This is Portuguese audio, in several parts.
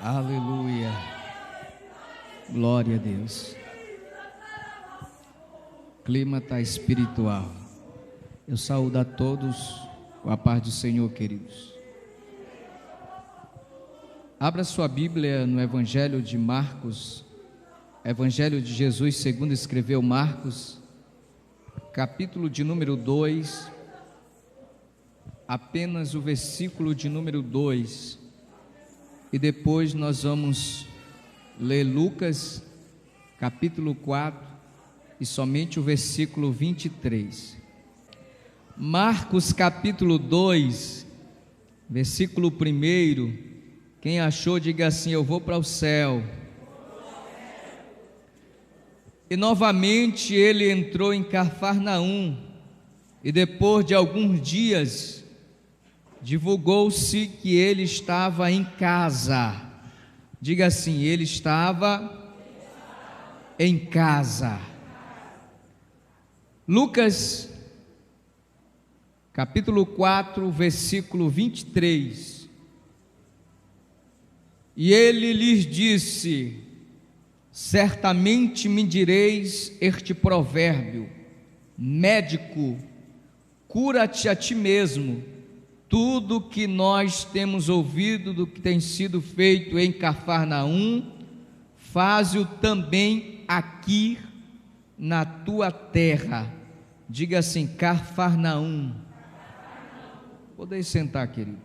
Aleluia. Glória a Deus. O clima está espiritual. Eu saúdo a todos com a paz do Senhor, queridos. Abra sua Bíblia no Evangelho de Marcos, Evangelho de Jesus segundo escreveu Marcos, capítulo de número 2, apenas o versículo de número 2, e depois nós vamos ler Lucas, capítulo 4, e somente o versículo 23. Marcos, capítulo 2, versículo 1, quem achou, diga assim: eu vou para o céu. E novamente ele entrou em Cafarnaum, e depois de alguns dias, divulgou-se que ele estava em casa. Diga assim: ele estava em casa. Lucas, capítulo 4, versículo 23. E ele lhes disse: certamente me direis este provérbio: médico, cura-te a ti mesmo. Tudo que nós temos ouvido do que tem sido feito em Cafarnaum, faze-o também aqui na tua terra. Diga assim: Cafarnaum. Podem sentar, queridos.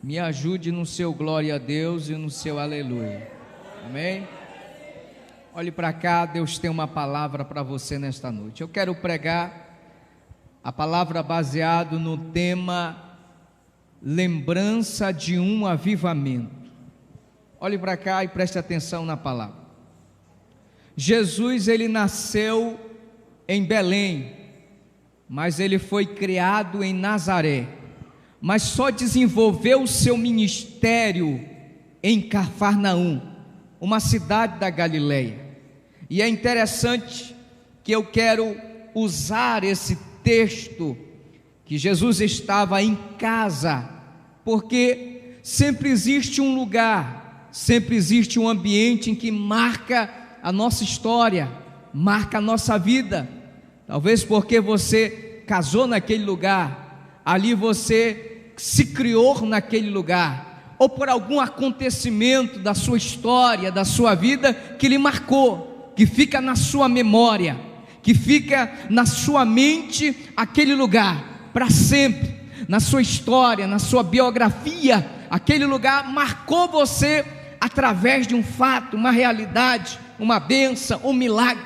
Me ajude no seu glória a Deus e no seu aleluia. Amém? Olhe para cá, Deus tem uma palavra para você nesta noite. Eu quero pregar a palavra baseado no tema lembrança de um avivamento. Olhe para cá e preste atenção na palavra. Jesus, ele nasceu em Belém, mas ele foi criado em Nazaré, mas só desenvolveu o seu ministério em Cafarnaum, uma cidade da Galileia. E é interessante que eu quero usar esse texto, que Jesus estava em casa, porque sempre existe um lugar, sempre existe um ambiente em que marca a nossa história, marca a nossa vida. Talvez porque você casou naquele lugar, ali você se criou naquele lugar, ou por algum acontecimento da sua história, da sua vida, que lhe marcou, que fica na sua memória, que fica na sua mente aquele lugar, para sempre, na sua história, na sua biografia, aquele lugar marcou você através de um fato, uma realidade, uma bênção, um milagre.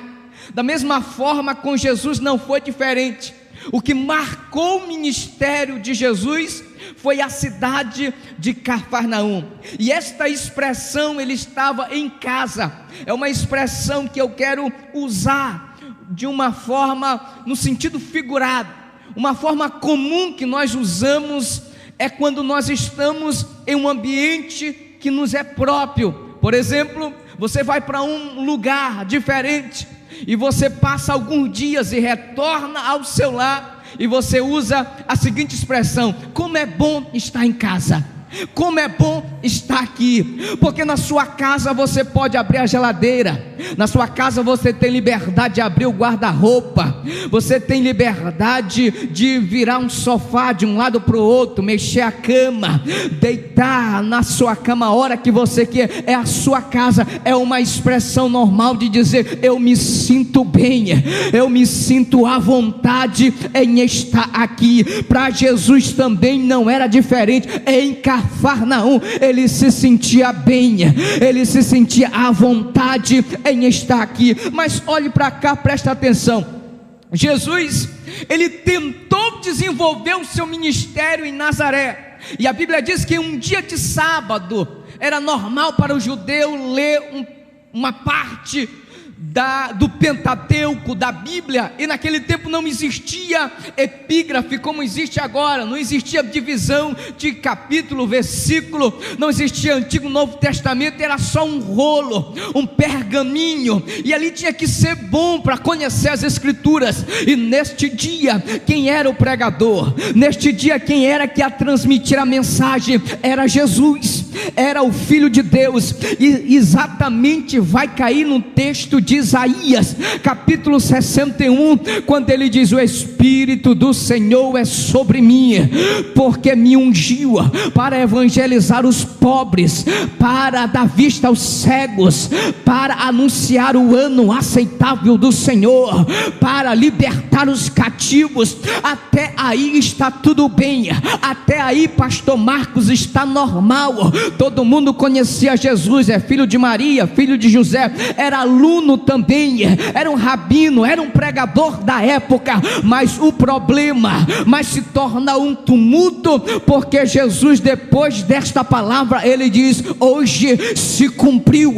Da mesma forma, com Jesus não foi diferente. O que marcou o ministério de Jesus foi a cidade de Cafarnaum. E esta expressão, ele estava em casa, é uma expressão que eu quero usar de uma forma, no sentido figurado. Uma forma comum que nós usamos é quando nós estamos em um ambiente que nos é próprio. Por exemplo, você vai para um lugar diferente e você passa alguns dias e retorna ao seu lar, e você usa a seguinte expressão: como é bom estar em casa, como é bom estar aqui. Porque na sua casa você pode abrir a geladeira, na sua casa você tem liberdade de abrir o guarda-roupa, você tem liberdade de virar um sofá de um lado para o outro, mexer a cama, deitar na sua cama a hora que você quer. É a sua casa, é uma expressão normal de dizer: eu me sinto bem, eu me sinto à vontade em estar aqui. Para Jesus também não era diferente. Em Cafarnaum ele se sentia bem, ele se sentia à vontade em estar aqui. Mas olhe para cá, presta atenção. Jesus, ele tentou desenvolver o seu ministério em Nazaré, e a Bíblia diz que um dia de sábado era normal para o judeu ler uma parte do Pentateuco, da Bíblia. E naquele tempo não existia epígrafe como existe agora, não existia divisão de capítulo, versículo, não existia Antigo, Novo Testamento, era só um rolo, um pergaminho, e ali tinha que ser bom para conhecer as Escrituras. E neste dia, quem era o pregador? Neste dia, quem era que ia transmitir a mensagem? Era Jesus. era o Filho de Deus, e exatamente vai cair no texto de Isaías, capítulo 61, quando ele diz: o Espírito do Senhor é sobre mim, porque me ungiu para evangelizar os pobres, para dar vista aos cegos, para anunciar o ano aceitável do Senhor, para libertar os cativos. Até aí está tudo bem, até aí pastor Marcos está normal, todo mundo conhecia Jesus, é filho de Maria, filho de José, era aluno também, era um rabino, era um pregador da época. Mas o problema se torna um tumulto, porque Jesus, depois desta palavra, ele diz: hoje se cumpriu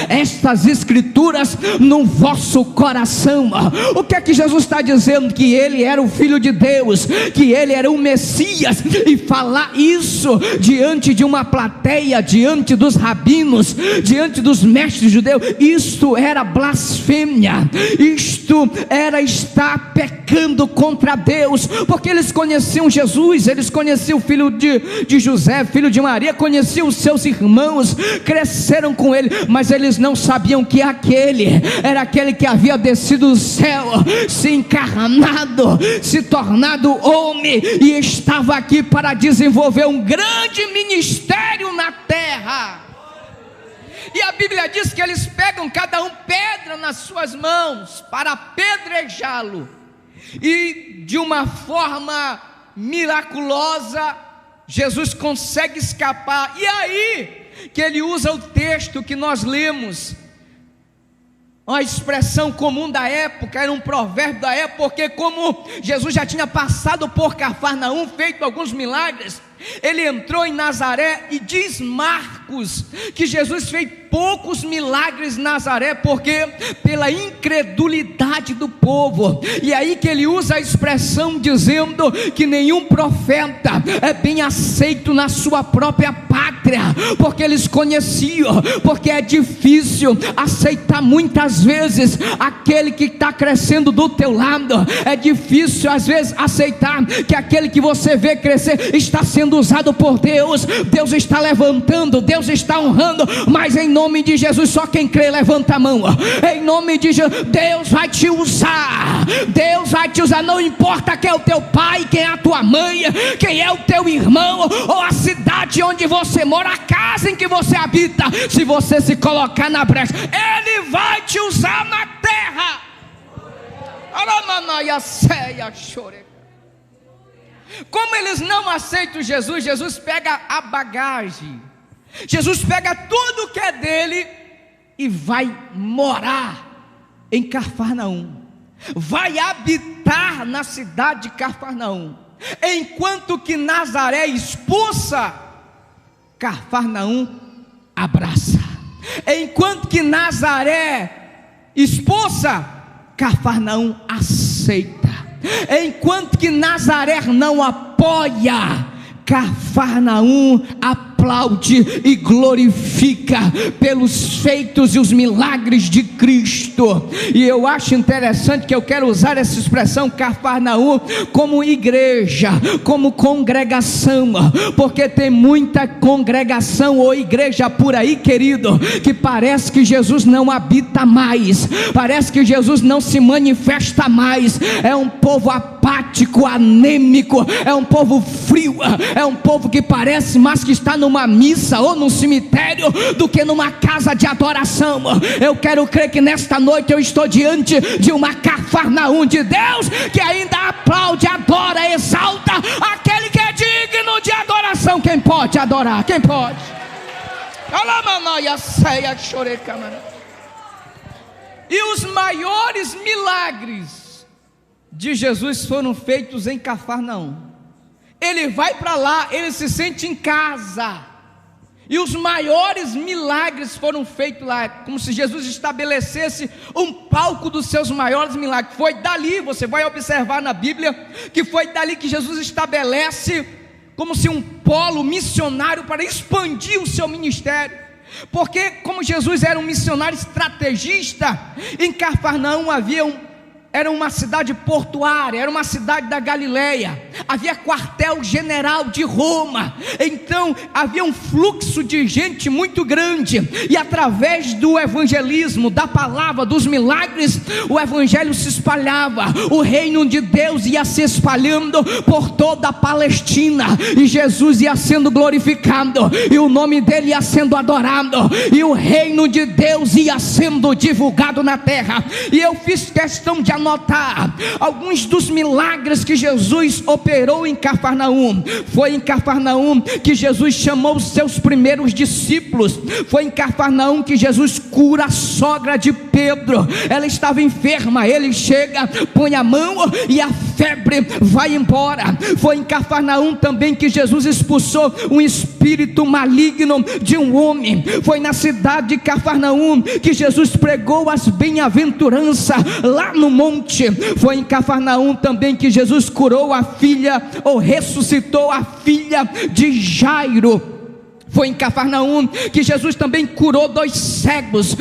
estas escrituras no vosso coração. O que é que Jesus está dizendo? Que ele era o Filho de Deus, que ele era o Messias. E falar isso diante de uma plateia, diante dos rabinos, diante dos mestres judeus, isto era blasfêmia, isto era estar pecando contra Deus, porque eles conheciam Jesus, eles conheciam o filho de José, filho de Maria, conheciam os seus irmãos, cresceram com ele, mas eles não sabiam que aquele era aquele que havia descido do céu, se encarnado, se tornado homem, e estava aqui para desenvolver um grande ministério na terra. E a Bíblia diz que eles pegam cada um pedra nas suas mãos para apedrejá-lo, e de uma forma miraculosa Jesus consegue escapar. E aí que ele usa o texto que nós lemos, uma expressão comum da época, era um provérbio da época, porque como Jesus já tinha passado por Cafarnaum, feito alguns milagres, ele entrou em Nazaré, e diz Marcos que Jesus fez poucos milagres em Nazaré, porque pela incredulidade do povo. E aí que ele usa a expressão dizendo que nenhum profeta é bem aceito na sua própria pátria, porque eles conheciam, porque é difícil aceitar muitas vezes aquele que está crescendo do teu lado, é difícil às vezes aceitar que aquele que você vê crescer está sendo usado por Deus. Deus está levantando, Deus está honrando, mas em nome de Jesus, só quem crê levanta a mão. Em nome de Jesus, Deus vai te usar, Deus vai te usar. Não importa quem é o teu pai, quem é a tua mãe, quem é o teu irmão, ou a cidade onde você mora, a casa em que você habita, se você se colocar na brecha, Ele vai te usar na terra. Como eles não aceitam Jesus, Jesus pega a bagagem, Jesus pega tudo que é dele e vai morar em Cafarnaum, vai habitar na cidade de Cafarnaum, enquanto que Nazaré expulsa, Cafarnaum abraça. Enquanto que Nazaré expulsa, Cafarnaum aceita. Enquanto que Nazaré não apoia, Cafarnaum aplaude e glorifica pelos feitos e os milagres de Cristo. E eu acho interessante que eu quero usar essa expressão Cafarnaum como igreja, como congregação, porque tem muita congregação ou igreja por aí, querido, que parece que Jesus não habita mais, parece que Jesus não se manifesta mais. É um povo apático, anêmico, é um povo frio, é um povo que parece mais que está numa missa ou num cemitério do que numa casa de adoração. Eu quero crer que nesta noite eu estou diante de uma Cafarnaum de Deus, que ainda aplaude, adora, exalta aquele que é digno de adoração. Quem pode adorar? Quem pode? E os maiores milagres de Jesus foram feitos em Cafarnaum. Ele vai para lá, ele se sente em casa, e os maiores milagres foram feitos lá, como se Jesus estabelecesse um palco dos seus maiores milagres. Foi dali, você vai observar na Bíblia, que foi dali que Jesus estabelece como se um polo missionário para expandir o seu ministério. Porque como Jesus era um missionário estrategista, em Cafarnaum havia era uma cidade portuária, era uma cidade da Galileia, havia quartel-general de Roma, então havia um fluxo de gente muito grande, e através do evangelismo, da palavra, dos milagres, o evangelho se espalhava, o reino de Deus ia se espalhando por toda a Palestina, e Jesus ia sendo glorificado, e o nome dele ia sendo adorado, e o reino de Deus ia sendo divulgado na terra. E eu fiz questão de anotar alguns dos milagres que Jesus operou em Cafarnaum. Foi em Cafarnaum que Jesus chamou os seus primeiros discípulos. Foi em Cafarnaum que Jesus cura a sogra de Pedro. Ela estava enferma, ele chega, põe a mão e a febre vai embora. Foi em Cafarnaum também que Jesus expulsou um espírito maligno de um homem. Foi na cidade de Cafarnaum que Jesus pregou as bem-aventuranças lá no monte. Foi em Cafarnaum também que Jesus curou a filha, ou ressuscitou a filha de Jairo. Foi em Cafarnaum que Jesus também curou dois cegos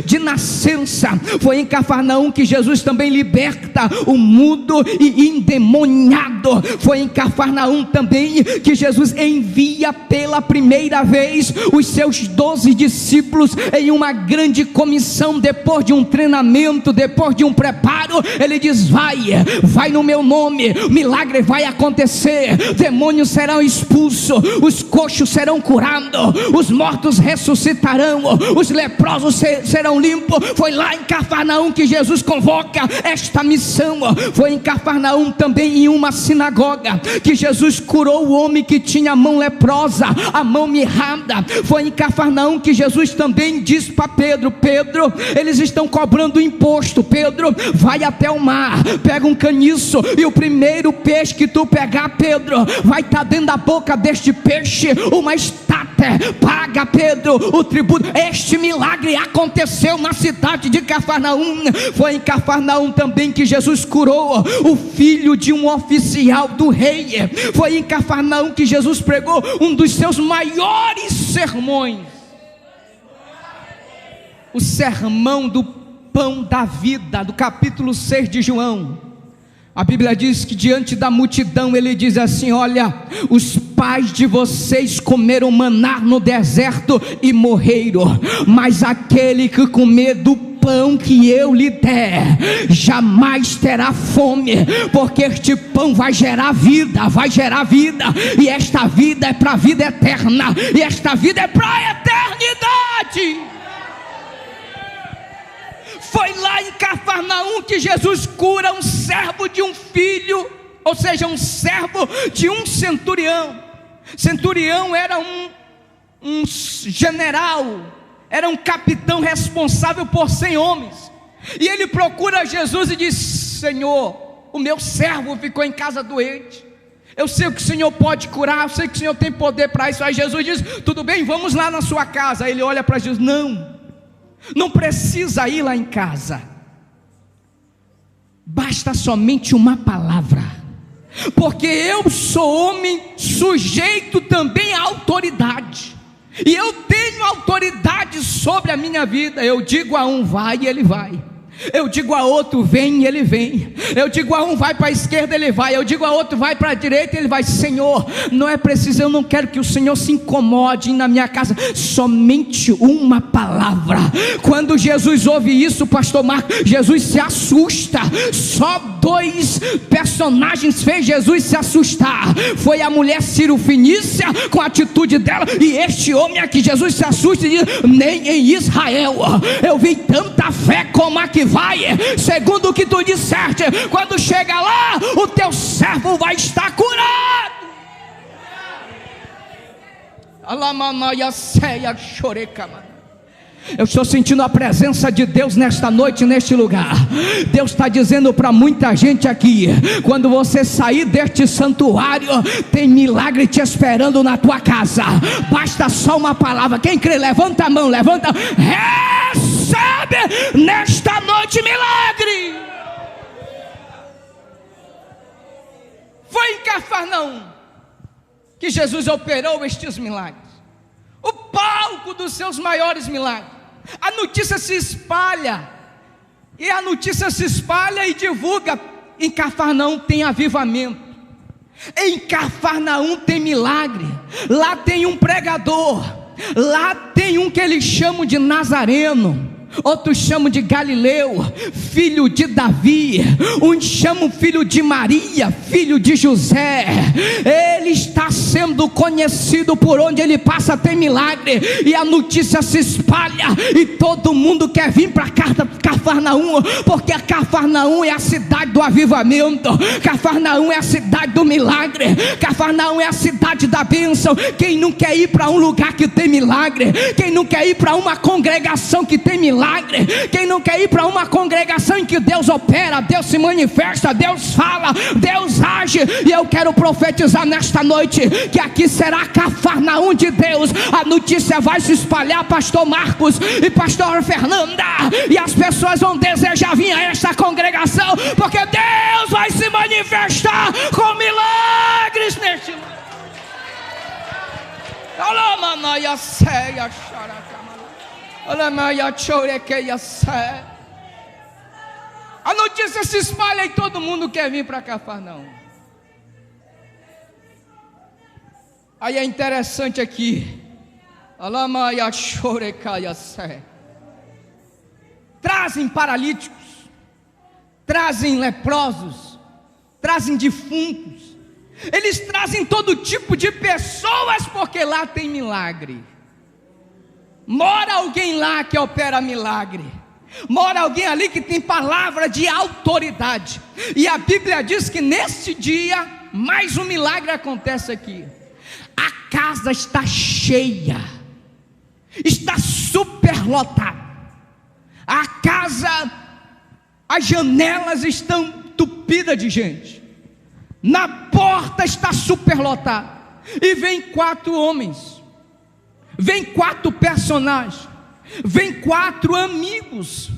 de nascença. Foi em Cafarnaum que Jesus também liberta o mudo e endemoniado. Foi em Cafarnaum também que Jesus envia pela primeira vez os seus 12 discípulos em uma grande comissão. Depois de um treinamento, depois de um preparo, ele diz: vai no meu nome, milagre vai acontecer, demônios serão expulsos, os coxos serão curados, os mortos ressuscitarão, os leprosos serão limpos. Foi lá em Cafarnaum que Jesus convoca esta missão. Foi em Cafarnaum também, em uma sinagoga, que Jesus curou o homem que tinha a mão leprosa, a mão mirrada. Foi em Cafarnaum que Jesus também diz para Pedro: Pedro, eles estão cobrando imposto. Pedro, vai até o mar, pega um caniço, e o primeiro peixe que tu pegar, Pedro, vai estar dentro da boca deste peixe uma estátua. Paga, Pedro, o tributo. Este milagre aconteceu na cidade de Cafarnaum. Foi em Cafarnaum também que Jesus curou o filho de um oficial do rei. Foi em Cafarnaum que Jesus pregou um dos seus maiores sermões, o sermão do pão da vida, do capítulo 6 de João. A Bíblia diz que diante da multidão ele diz assim: olha, os pais de vocês comeram maná no deserto e morreram, mas aquele que comer do pão que eu lhe der jamais terá fome, porque este pão vai gerar vida, e esta vida é para a vida eterna, e esta vida é para a eternidade. Foi lá em Cafarnaum que Jesus cura um servo de um filho, ou seja, um servo de um centurião. Centurião era um general, era um capitão responsável por 100 homens. E ele procura Jesus e diz: Senhor, o meu servo ficou em casa doente, eu sei que o Senhor pode curar, eu sei que o Senhor tem poder para isso. Aí Jesus diz: tudo bem, vamos lá na sua casa. Aí ele olha para Jesus: não precisa ir lá em casa, basta somente uma palavra, porque eu sou homem sujeito também à autoridade, e eu tenho autoridade sobre a minha vida. Eu digo a um vai e ele vai, eu digo a outro vem e ele vem, eu digo a um vai para a esquerda, ele vai, eu digo a outro vai para a direita, ele vai. Senhor, não é preciso, eu não quero que o Senhor se incomode na minha casa, somente uma palavra. Quando Jesus ouve isso, pastor Marcos, Jesus se assusta. Só 2 personagens fez Jesus se assustar, foi a mulher Cirofenícia com a atitude dela, e este homem aqui. Jesus se assusta e diz: nem em Israel eu vi tanta fé como aqui. Vai, segundo o que tu disseste, quando chega lá, o teu servo vai estar curado. Eu estou sentindo a presença de Deus nesta noite, neste lugar. Deus está dizendo para muita gente aqui: quando você sair deste santuário, tem milagre te esperando na tua casa. Basta só uma palavra. Quem crê, levanta a mão, levanta. Recebe nesta noite milagre. Foi em Cafarnaum que Jesus operou estes milagres, o palco dos seus maiores milagres. A notícia se espalha E a notícia se espalha e divulga: em Cafarnaum tem avivamento, em Cafarnaum tem milagre, lá tem um pregador, lá tem um que eles chamam de Nazareno, outros chamam de Galileu, filho de Davi, uns chamam filho de Maria, filho de José. Ele está sendo conhecido, por onde ele passa tem milagre, e a notícia se espalha, e todo mundo quer vir para Cafarnaum, porque a Cafarnaum é a cidade do avivamento, Cafarnaum é a cidade do milagre, Cafarnaum é a cidade da bênção. Quem não quer ir para um lugar que tem milagre? Quem não quer ir para uma congregação que tem milagre? Quem não quer ir para uma congregação em que Deus opera, Deus se manifesta, Deus fala, Deus age? E eu quero profetizar nesta noite que aqui será Cafarnaum de Deus. A notícia vai se espalhar, pastor Marcos e pastor Fernanda, e as pessoas vão desejar vir a esta congregação, porque Deus vai se manifestar com milagres neste lugar. A notícia se espalha e todo mundo quer vir para Cafarnaum. Aí é interessante aqui, trazem paralíticos, trazem leprosos, trazem defuntos, eles trazem todo tipo de pessoas, porque lá tem milagre. Mora alguém lá que opera milagre, mora alguém ali que tem palavra de autoridade. E a Bíblia diz que neste dia mais um milagre acontece aqui. A casa está cheia, está superlotada. A casa, as janelas estão entupidas de gente, na porta está superlotada. E vem 4 homens, vem 4 personagens, vem 4 amigos.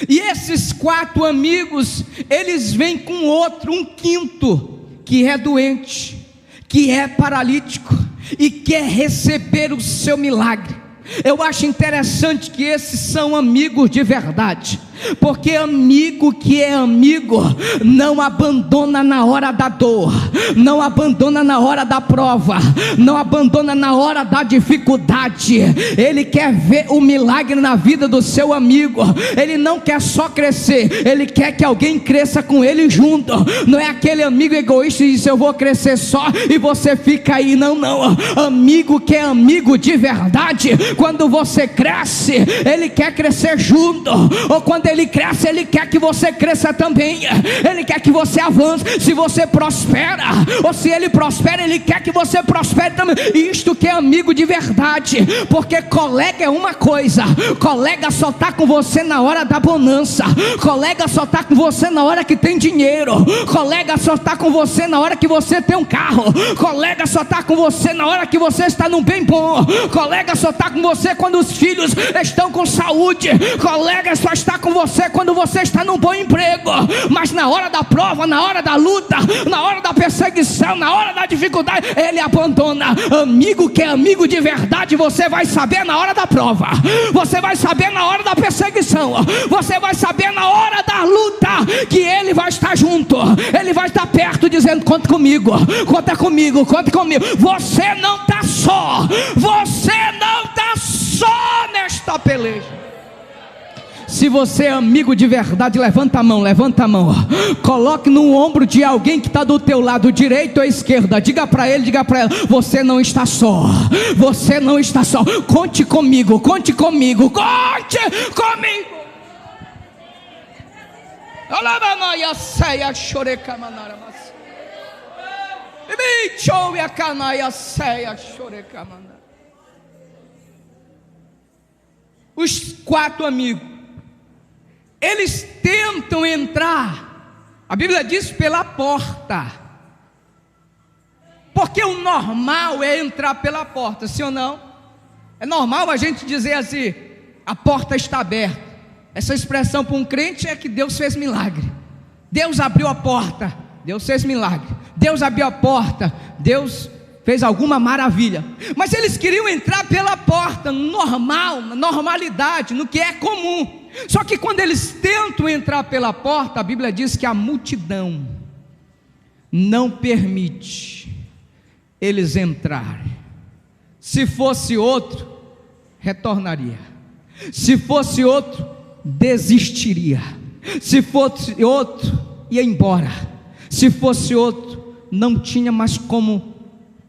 E esses 4 amigos, eles vêm com outro, um quinto, que é doente, que é paralítico e quer receber o seu milagre. Eu acho interessante que esses são amigos de verdade, porque amigo que é amigo não abandona na hora da dor, não abandona na hora da prova, não abandona na hora da dificuldade. Ele quer ver o milagre na vida do seu amigo. Ele não quer só crescer, ele quer que alguém cresça com ele junto. Não é aquele amigo egoísta e diz: eu vou crescer só e você fica aí. Não, não. Amigo que é amigo de verdade, quando você cresce, ele quer crescer junto. Ou quando ele cresce, ele quer que você cresça também. Ele quer que você avance. Se você prospera, ou se ele prospera, ele quer que você prospere também. Isto que é amigo de verdade. Porque colega é uma coisa, colega só está com você na hora da bonança, colega só está com você na hora que tem dinheiro, colega só está com você na hora que você tem um carro, colega só está com você na hora que você está num bem bom, colega só está com você quando os filhos estão com saúde, colega só está com você quando você está num bom emprego. Mas na hora da prova, na hora da luta, na hora da perseguição, na hora da dificuldade, ele abandona. Amigo que é amigo de verdade, você vai saber na hora da prova, você vai saber na hora da perseguição, você vai saber na hora da luta, que ele vai estar junto, ele vai estar perto, dizendo: conta comigo, conta comigo, conta comigo. Você não está só, você não está só nesta peleja. Se você é amigo de verdade, levanta a mão, coloque no ombro de alguém que está do teu lado, direito ou esquerda, diga para ele, diga para ela: você não está só, você não está só. Conte comigo, conte comigo, conte comigo. Os 4 amigos, eles tentam entrar, a Bíblia diz, pela porta, porque o normal é entrar pela porta, sim ou não? É normal a gente dizer assim: a porta está aberta. Essa expressão para um crente é que Deus fez milagre, Deus abriu a porta, Deus fez milagre, Deus abriu a porta, Deus fez alguma maravilha. Mas eles queriam entrar pela porta, normal, na normalidade, no que é comum. Só que quando eles tentam entrar pela porta, a Bíblia diz que a multidão não permite eles entrarem. Se fosse outro, retornaria. Se fosse outro, desistiria. Se fosse outro, ia embora. Se fosse outro, não tinha mais como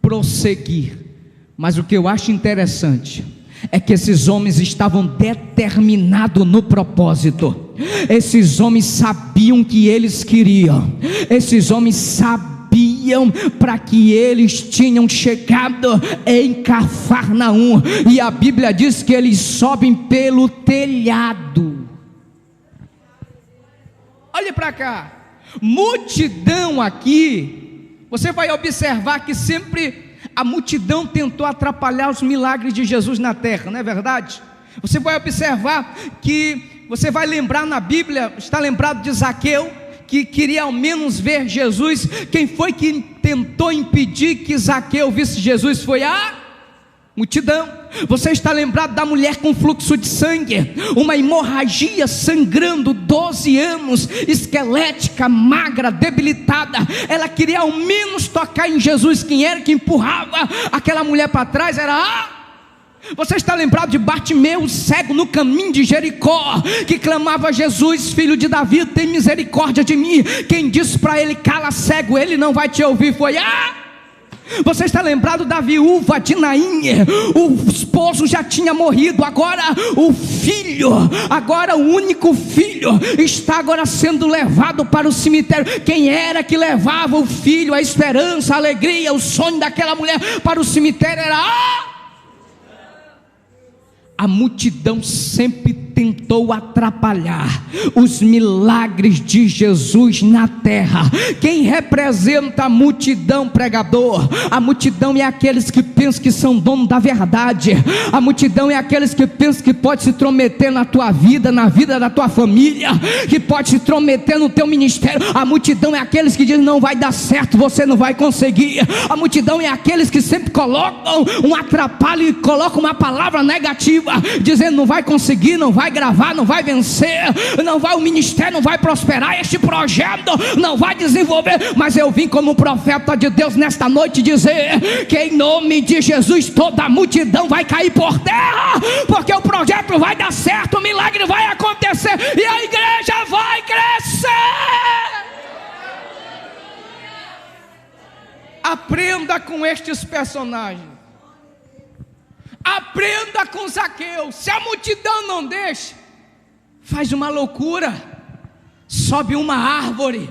prosseguir. Mas o que eu acho interessante é que esses homens estavam determinados no propósito. Esses homens sabiam o que eles queriam. Esses homens sabiam para que eles tinham chegado em Cafarnaum. E a Bíblia diz que eles sobem pelo telhado. Olhe para cá. Multidão aqui, você vai observar que sempre a multidão tentou atrapalhar os milagres de Jesus na terra, não é verdade? Você vai observar que, você vai lembrar na Bíblia, está lembrado de Zaqueu, que queria ao menos ver Jesus. Quem foi que tentou impedir que Zaqueu visse Jesus? Foi a multidão. Você está lembrado da mulher com fluxo de sangue, uma hemorragia sangrando, 12 anos, esquelética, magra, debilitada. Ela queria ao menos tocar em Jesus. Quem era que empurrava aquela mulher para trás? Era a... Você está lembrado de Bartimeu, cego no caminho de Jericó, que clamava a Jesus: filho de Davi, tem misericórdia de mim. Quem disse para ele: cala, cego, ele não vai te ouvir? Foi a... Você está lembrado da viúva de Naim? O esposo já tinha morrido, agora o filho, agora o único filho, está agora sendo levado para o cemitério. Quem era que levava o filho, a esperança, a alegria, o sonho daquela mulher para o cemitério? Era a multidão sempre tentou atrapalhar os milagres de Jesus na terra. Quem representa a multidão, pregador? A multidão é aqueles que pensam que são dono da verdade. A multidão é aqueles que pensam que pode se intrometer na tua vida, na vida da tua família, que pode se intrometer no teu ministério. A multidão é aqueles que dizem: não vai dar certo, você não vai conseguir. A multidão é aqueles que sempre colocam um atrapalho e colocam uma palavra negativa, dizendo: não vai conseguir, não vai gravar, não vai vencer, não vai, o ministério não vai prosperar, este projeto não vai desenvolver. Mas eu vim como profeta de Deus nesta noite dizer que em nome de Jesus toda a multidão vai cair por terra, porque o projeto vai dar certo, o milagre vai acontecer e a igreja vai crescer. Aprenda com estes personagens. Aprenda com Zaqueu. Se a multidão não deixa, faz uma loucura, sobe uma árvore,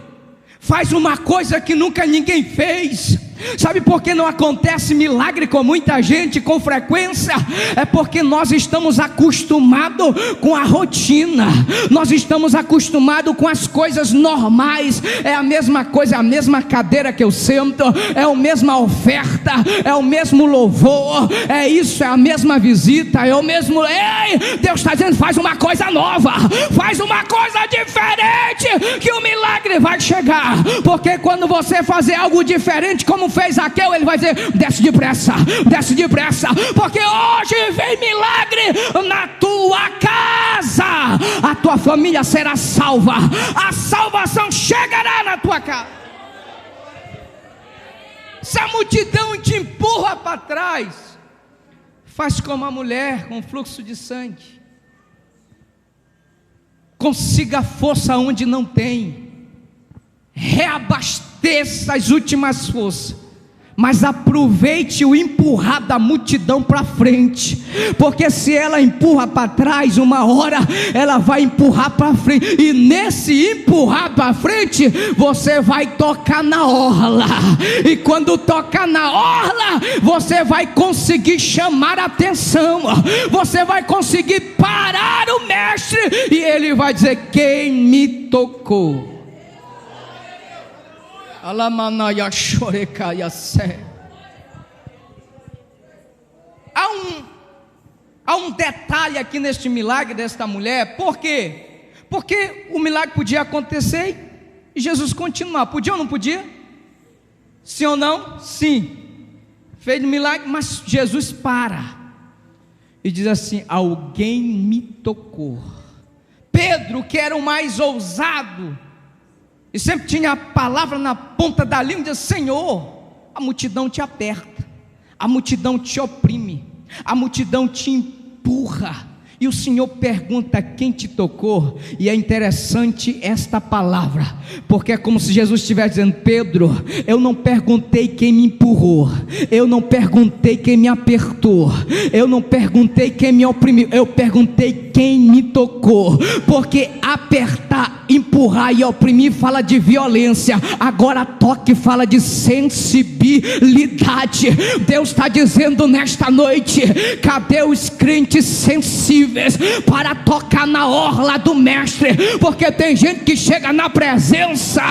faz uma coisa que nunca ninguém fez. Sabe por que não acontece milagre com muita gente com frequência? É porque nós estamos acostumados com a rotina, nós estamos acostumados com as coisas normais. É a mesma coisa, é a mesma cadeira que eu sento, é a mesma oferta, é o mesmo louvor, é isso, é a mesma visita, é o mesmo... Ei, Deus está dizendo: faz uma coisa nova, faz uma coisa diferente, que o milagre vai chegar. Porque quando você fazer algo diferente, como fez Zaqueu, ele vai dizer: desce depressa, porque hoje vem milagre na tua casa, a tua família será salva, a salvação chegará na tua casa. Se a multidão te empurra para trás, faz como a mulher com fluxo de sangue, consiga força onde não tem, reabasteça as últimas forças, mas aproveite o empurrar da multidão para frente, porque se ela empurra para trás, uma hora ela vai empurrar para frente, e nesse empurrar para frente, você vai tocar na orla, e quando tocar na orla, você vai conseguir chamar a atenção, você vai conseguir parar o mestre, e ele vai dizer: quem me tocou? Há um detalhe aqui neste milagre desta mulher. Por quê? Porque o milagre podia acontecer e Jesus continuar. Podia ou não podia? Sim ou não? Sim. Fez o milagre, mas Jesus para e diz assim: alguém me tocou. Pedro, que era o mais ousado, e sempre tinha a palavra na ponta da língua, dizia: Senhor, a multidão te aperta, a multidão te oprime, a multidão te empurra, e o Senhor pergunta: quem te tocou? E é interessante esta palavra, porque é como se Jesus estivesse dizendo: Pedro, eu não perguntei quem me empurrou, eu não perguntei quem me apertou, eu não perguntei quem me oprimiu, eu perguntei quem me tocou. Porque apertar, empurrar e oprimir fala de violência, agora toque fala de sensibilidade. Deus está dizendo nesta noite: cadê os crentes sensíveis para tocar na orla do mestre? Porque tem gente que chega na presença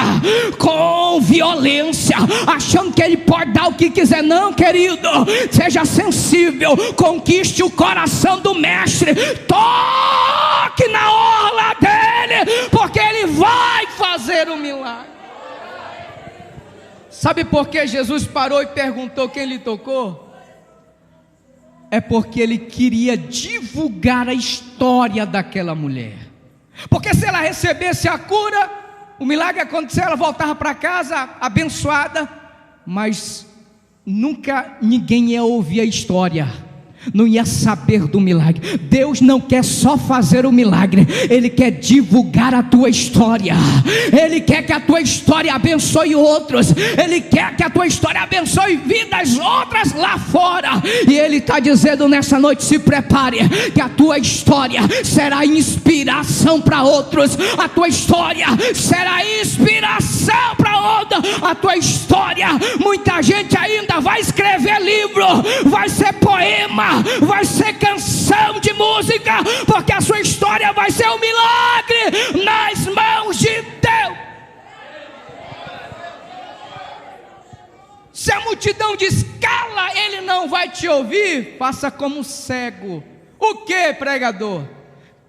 com violência, achando que ele pode dar o que quiser. Não, querido, seja sensível, conquiste o coração do mestre, toque na orla dele, porque ele vai fazer o milagre. Sabe por que Jesus parou e perguntou quem lhe tocou? É porque ele queria divulgar a história daquela mulher. Porque se ela recebesse a cura, o milagre aconteceu, ela voltava para casa abençoada, mas nunca ninguém ia ouvir a história, não ia saber do milagre. Deus não quer só fazer o milagre, Ele quer divulgar a tua história. Ele quer que a tua história abençoe outros, Ele quer que a tua história abençoe vidas outras lá fora. E Ele está dizendo nessa noite: se prepare, que a tua história será inspiração para outros. A tua história será inspiração para outros. A tua história, muita gente ainda vai escrever livro, vai ser poema, vai ser canção de música, porque a sua história vai ser um milagre nas mãos de Deus. Se a multidão diz: cala, ele não vai te ouvir, faça como cego. O que, pregador?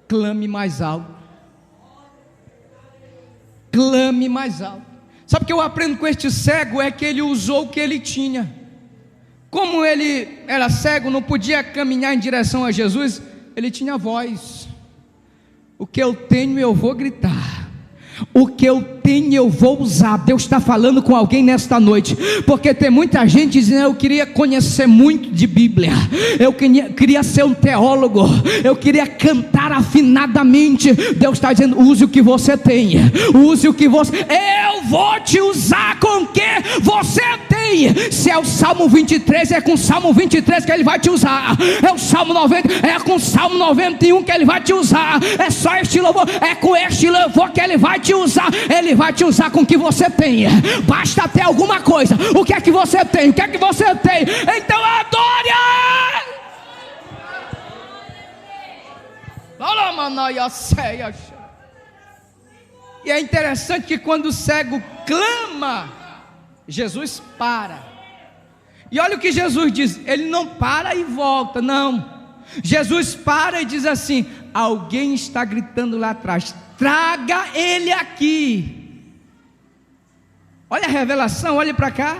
Clame mais alto. Clame mais alto. Sabe o que eu aprendo com este cego? É que ele usou o que ele tinha. Como ele era cego, não podia caminhar em direção a Jesus, ele tinha voz. O que eu tenho eu vou gritar, o que eu tenho eu vou usar. Deus está falando com alguém nesta noite, porque tem muita gente dizendo: eu queria conhecer muito de Bíblia, eu queria ser um teólogo, eu queria cantar afinadamente. Deus está dizendo: use o que você tem, use o que você... eu vou te usar com o que você tem. Se é o Salmo 23, é com o Salmo 23 que Ele vai te usar. É o Salmo 90, é com o Salmo 91 que Ele vai te usar. É só este louvor, é com este louvor que Ele vai te usar. Ele vai te usar com o que você tem. Basta ter alguma coisa. O que é que você tem? O que é que você tem? Então adore. E é interessante que quando o cego clama, Jesus para. E olha o que Jesus diz: Ele não para e volta, não. Jesus para e diz assim: alguém está gritando lá atrás, traga ele aqui. Olha a revelação, olhe para cá.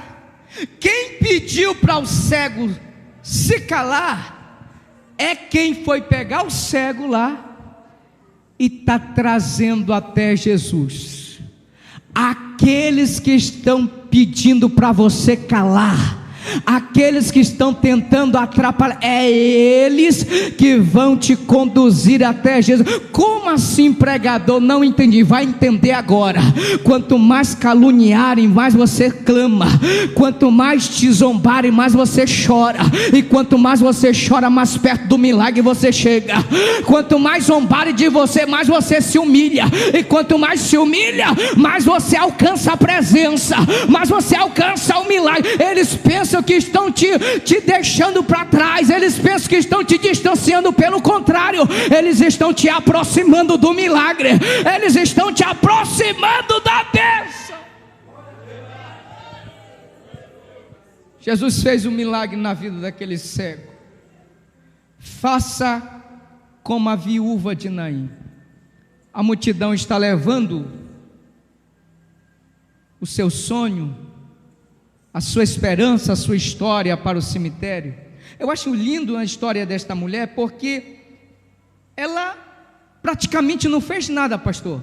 Quem pediu para o cego se calar é quem foi pegar o cego lá e está trazendo até Jesus. Aqueles que estão pedindo para você calar, aqueles que estão tentando atrapalhar, é eles que vão te conduzir até Jesus. Como assim, pregador? Não entendi. Vai entender agora. Quanto mais caluniarem, mais você clama. Quanto mais te zombarem, mais você chora. E quanto mais você chora, mais perto do milagre você chega. Quanto mais zombarem de você, mais você se humilha. E quanto mais se humilha, mais você alcança a presença, mais você alcança o milagre. Eles pensam que estão te deixando para trás, eles pensam que estão te distanciando. Pelo contrário, eles estão te aproximando do milagre, eles estão te aproximando da bênção. Jesus fez um milagre na vida daquele cego. Faça como a viúva de Naim. A multidão está levando o seu sonho, a sua esperança, a sua história para o cemitério. Eu acho lindo a história desta mulher, porque ela praticamente não fez nada, pastor.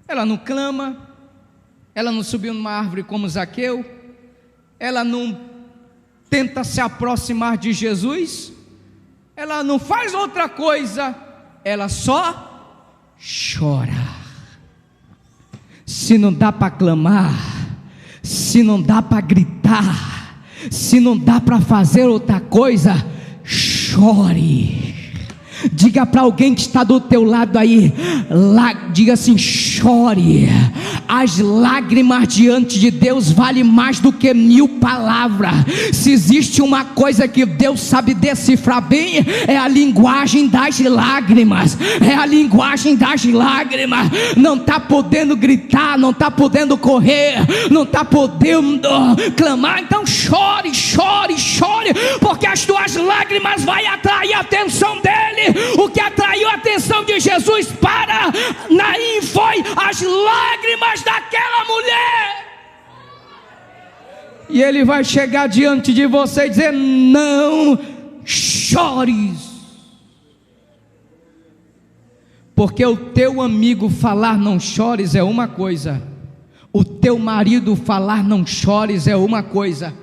Ela não clama, ela não subiu numa árvore como Zaqueu, ela não tenta se aproximar de Jesus, ela não faz outra coisa, ela só chora. Se não dá para clamar, se não dá para gritar, se não dá para fazer outra coisa, chore. Diga para alguém que está do teu lado aí, diga assim: chore. As lágrimas diante de Deus valem mais do que 1000 palavras. Se existe uma coisa que Deus sabe decifrar bem, é a linguagem das lágrimas. É a linguagem das lágrimas. Não está podendo gritar, não está podendo correr, não está podendo clamar. Então chore, chore, chore, porque as tuas lágrimas vai atrair a atenção dele. O que atraiu a atenção de Jesus para Naim foi as lágrimas daquela mulher. E ele vai chegar diante de você e dizer: não chores. Porque o teu amigo falar não chores é uma coisa, o teu marido falar não chores é uma coisa,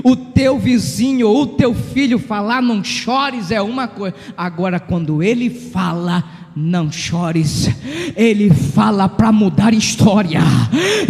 o teu vizinho ou o teu filho falar não chores é uma coisa. Agora quando ele fala não chores, ele fala para mudar história,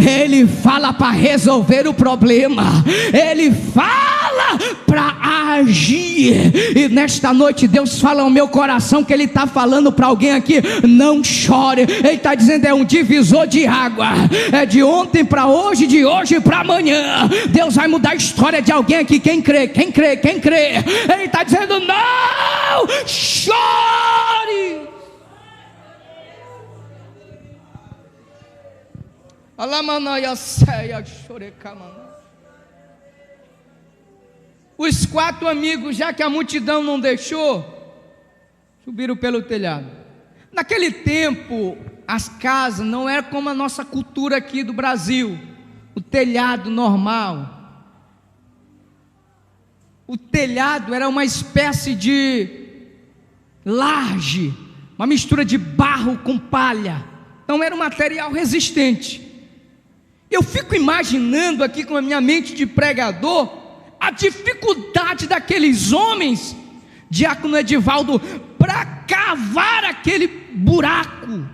ele fala para resolver o problema, ele fala para agir. E nesta noite Deus fala ao meu coração que ele está falando para alguém aqui: não chore. Ele está dizendo: é um divisor de água, é de ontem para hoje, de hoje para amanhã. Deus vai mudar a história de alguém aqui. Quem crê, quem crê, quem crê? Ele está dizendo: não chore. Os 4 amigos, já que a multidão não deixou, subiram pelo telhado. Naquele tempo, as casas não eram como a nossa cultura aqui do Brasil, o telhado normal. O telhado era uma espécie de laje, uma mistura de barro com palha. Então era um material resistente. Eu fico imaginando aqui com a minha mente de pregador a dificuldade daqueles homens, diácono Edivaldo, para cavar aquele buraco,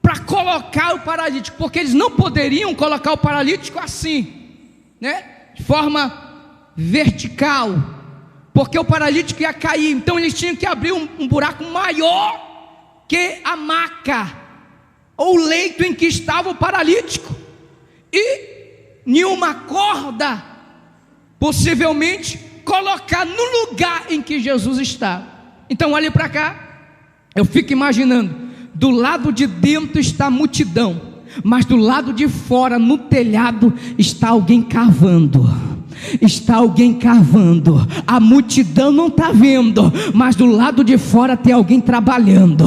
para colocar o paralítico, porque eles não poderiam colocar o paralítico assim, né? De forma vertical, porque o paralítico ia cair. Então eles tinham que abrir um buraco maior que a maca ou o leito em que estava o paralítico, e nenhuma corda, possivelmente, colocar no lugar em que Jesus está. Então olhe para cá, eu fico imaginando, do lado de dentro está a multidão, mas do lado de fora, no telhado, está alguém cavando. Está alguém cavando, a multidão não está vendo, mas do lado de fora tem alguém trabalhando.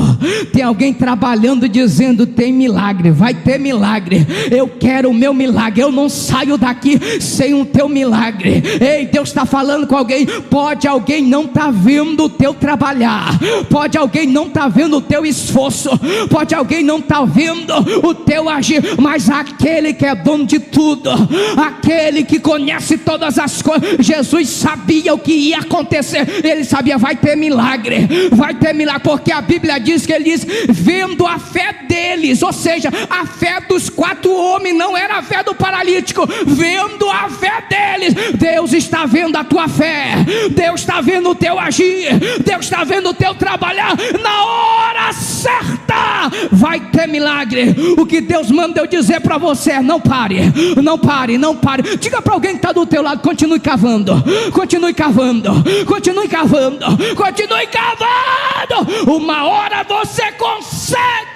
Tem alguém trabalhando dizendo: tem milagre, vai ter milagre, eu quero o meu milagre, eu não saio daqui sem o teu milagre. Ei, Deus está falando com alguém. Pode alguém não estar vendo o teu trabalhar, pode alguém não estar vendo o teu esforço, pode alguém não estar vendo o teu agir, mas aquele que é dono de tudo, aquele que conhece todas as coisas, Jesus sabia o que ia acontecer. Ele sabia: vai ter milagre, vai ter milagre, porque a Bíblia diz que ele diz: vendo a fé deles, ou seja, a fé dos 4 homens não era a fé do paralítico. Vendo a fé deles, Deus está vendo a tua fé, Deus está vendo o teu agir, Deus está vendo o teu trabalhar. Na hora certa vai ter milagre. O que Deus manda eu dizer para você é: não pare, não pare, não pare. Diga para alguém que está do teu lado: continue cavando, continue cavando, continue cavando, continue cavando. Uma hora você consegue.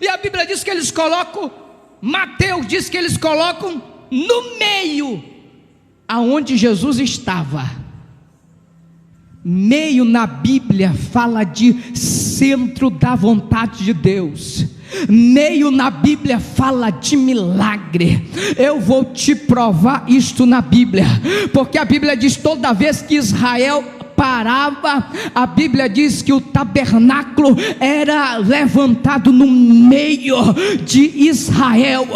E a Bíblia diz que eles colocam, Mateus diz que eles colocam no meio aonde Jesus estava. Meio na Bíblia fala de centro da vontade de Deus. Meio na Bíblia fala de milagre. Eu vou te provar isto na Bíblia, porque a Bíblia diz: toda vez que Israel parava, a Bíblia diz que o tabernáculo era levantado no meio de Israel,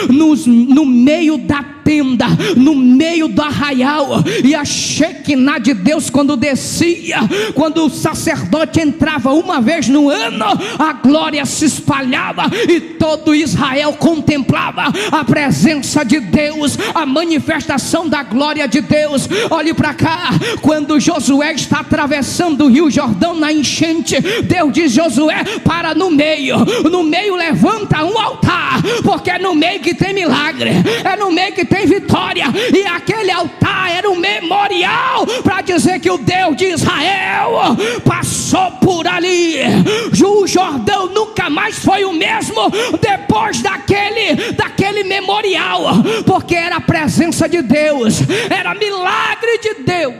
no meio da tenda, no meio do arraial. E a Shekinah de Deus, quando descia, quando o sacerdote entrava uma vez no ano, a glória se espalhava e todo Israel contemplava a presença de Deus, a manifestação da glória de Deus. Olhe para cá, quando Josué está atravessando o rio Jordão na enchente, Deus diz: Josué, para no meio levanta um altar, porque é no meio que tem milagre, é no meio que tem vitória. E aquele altar era um memorial para dizer que o Deus de Israel passou por ali. O Jordão nunca mais foi o mesmo depois daquele memorial, porque era a presença de Deus, era milagre de Deus.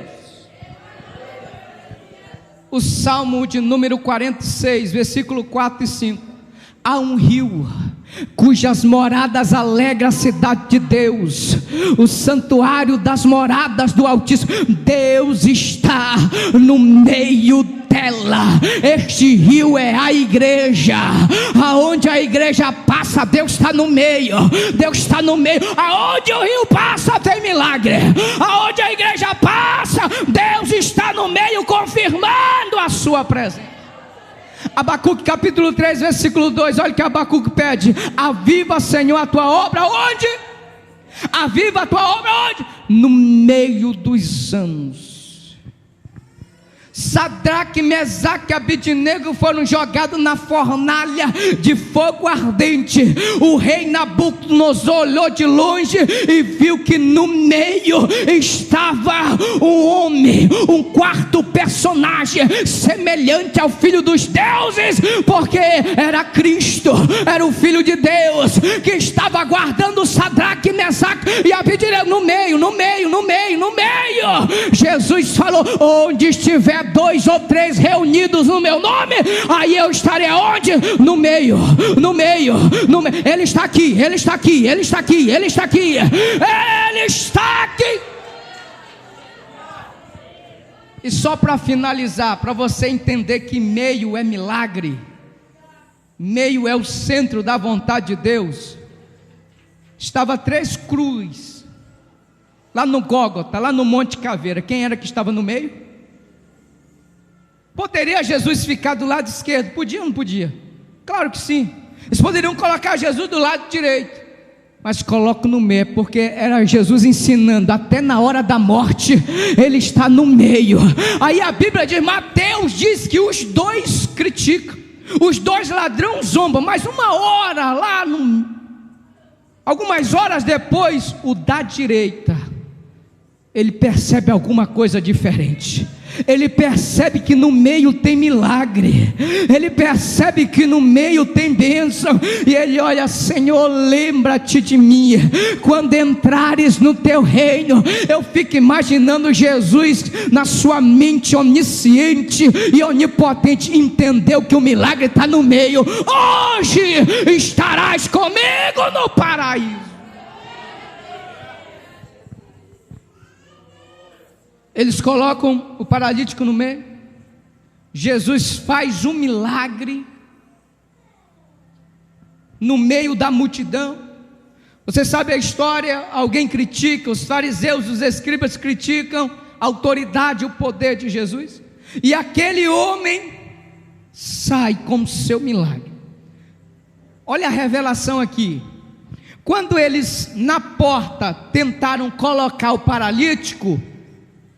O Salmo de número 46, versículo 4 e 5: há um rio cujas moradas alegra a cidade de Deus, o santuário das moradas do Altíssimo. Deus está no meio dela. Este rio é a igreja. Aonde a igreja passa, Deus está no meio. Deus está no meio. Aonde o rio passa, tem milagre. Aonde a igreja passa, Deus está no meio, confirmando a sua presença. Abacuque capítulo 3, versículo 2, olha o que Abacuque pede: aviva, Senhor, a tua obra. Onde? Aviva a tua obra onde? No meio dos anos. Sadraque, Mesaque e Abednego foram jogados na fornalha de fogo ardente. O rei Nabucodonosor olhou de longe e viu que no meio estava um homem, um quarto personagem semelhante ao Filho dos deuses, porque era Cristo, era o Filho de Deus, que estava guardando Sadraque, Mesaque e Abednego no meio. Jesus falou: onde estiver 2 ou 3 reunidos no meu nome, aí eu estarei aonde? No meio. Ele está aqui. E só para finalizar, para você entender que meio é milagre, meio é o centro da vontade de Deus. Estava 3 cruzes lá no Gólgota, lá no Monte Caveira. Quem era que estava no meio? Poderia Jesus ficar do lado esquerdo? Podia ou não podia? Claro que sim. Eles poderiam colocar Jesus do lado direito, mas colocam no meio, porque era Jesus ensinando. Até na hora da morte Ele está no meio. Aí a Bíblia diz, Mateus diz que os 2 criticam, os 2 ladrões zombam, mas uma hora lá, algumas horas depois, o da direita, ele percebe alguma coisa diferente. Ele percebe que no meio tem milagre, ele percebe que no meio tem bênção, e ele olha: Senhor, lembra-te de mim quando entrares no teu reino. Eu fico imaginando Jesus na sua mente onisciente e onipotente, entendeu que o milagre está no meio. Hoje estarás comigo no paraíso. Eles colocam o paralítico no meio. Jesus faz um milagre no meio da multidão. Você sabe a história, alguém critica, os fariseus, os escribas criticam a autoridade e o poder de Jesus, e aquele homem sai com o seu milagre. Olha a revelação aqui. Quando eles na porta tentaram colocar o paralítico,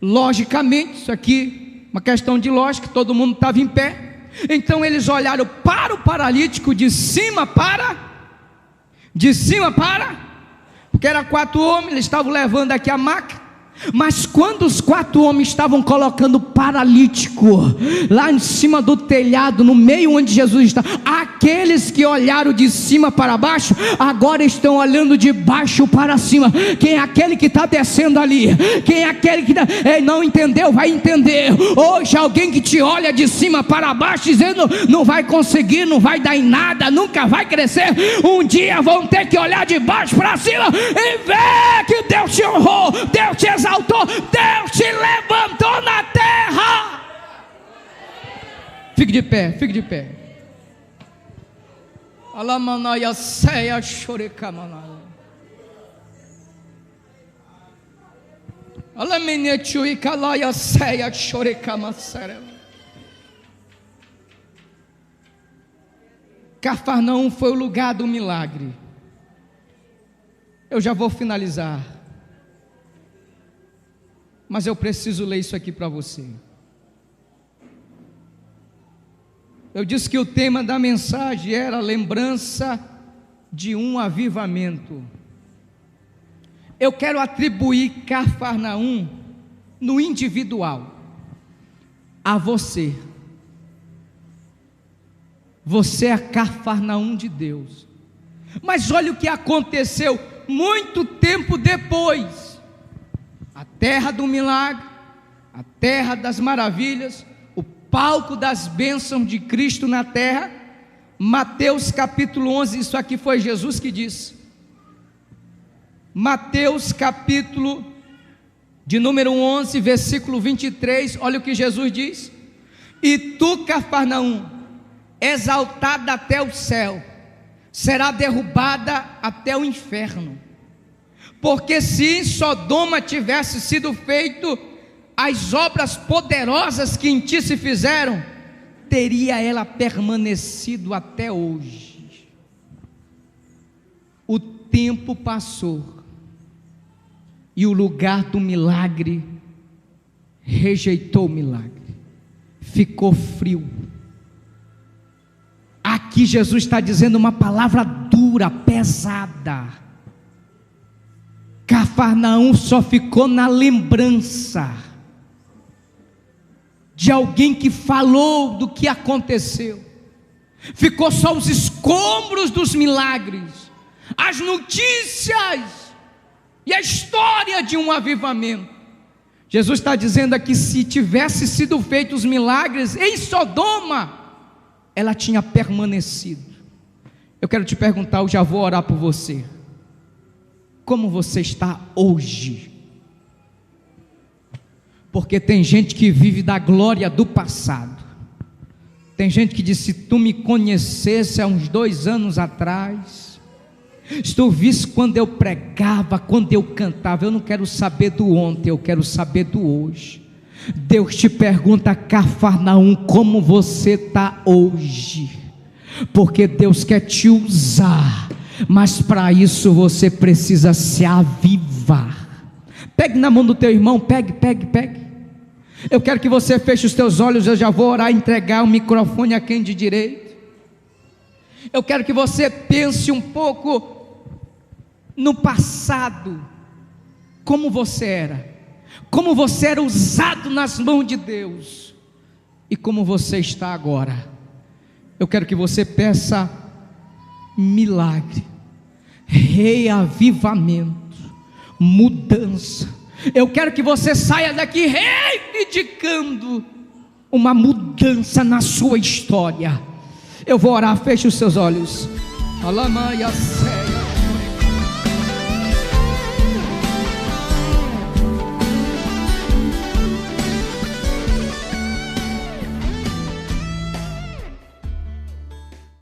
logicamente, isso aqui uma questão de lógica, todo mundo estava em pé, então eles olharam para o paralítico de cima para, porque eram 4 homens, eles estavam levando aqui a maca, Mas quando os 4 homens estavam colocando o paralítico lá em cima do telhado, no meio onde Jesus está, aqueles que olharam de cima para baixo, agora estão olhando de baixo para cima. Quem é aquele que está descendo ali? Quem é aquele que não entendeu? Vai entender. Hoje alguém que te olha de cima para baixo, dizendo: não vai conseguir, não vai dar em nada, nunca vai crescer. Um dia vão ter que olhar de baixo para cima e ver que Deus te honrou, Deus te exaltou, Deus te levantou na terra. Fique de pé, fique de pé. Alamanaia ceia chorecamanaya. Alaminetui calaia ceia chorecamasera. Cafarnaum foi o lugar do milagre. Eu já vou finalizar, mas eu preciso ler isso aqui para você. Eu disse que o tema da mensagem era lembrança de um avivamento. Eu quero atribuir Cafarnaum no individual, a você. Você é a Cafarnaum de Deus. Mas olha o que aconteceu muito tempo depois. A terra do milagre, a terra das maravilhas, o palco das bênçãos de Cristo na terra. Mateus capítulo 11, isso aqui foi Jesus que disse. Mateus capítulo de número 11, versículo 23, olha o que Jesus diz: e tu, Cafarnaum, exaltada até o céu, será derrubada até o inferno. Porque se em Sodoma tivesse sido feito as obras poderosas que em ti se fizeram, teria ela permanecido até hoje. O tempo passou e o lugar do milagre rejeitou o milagre, ficou frio. Aqui Jesus está dizendo uma palavra dura, pesada. Cafarnaum só ficou na lembrança de alguém que falou do que aconteceu. Ficou só os escombros dos milagres, as notícias e a história de um avivamento. Jesus está dizendo aqui: se tivesse sido feitos os milagres em Sodoma, ela tinha permanecido. Eu quero te perguntar, eu já vou orar por você. Como você está hoje? Porque tem gente que vive da glória do passado. Tem gente que diz: se tu me conhecesse há uns 2 anos atrás, se tu visse quando eu pregava, quando eu cantava. Eu não quero saber do ontem, eu quero saber do hoje. Deus te pergunta, Cafarnaum, como você está hoje? Porque Deus quer te usar, mas para isso você precisa se avivar. Pegue na mão do teu irmão, pegue. Eu quero que você feche os teus olhos. Eu já vou orar e entregar o microfone a quem de direito. Eu quero que você pense um pouco no passado, como você era usado nas mãos de Deus, e como você está agora. Eu quero que você peça milagre, reavivamento, mudança. Eu quero que você saia daqui reivindicando uma mudança na sua história. Eu vou orar, feche os seus olhos. Alamaia ceia.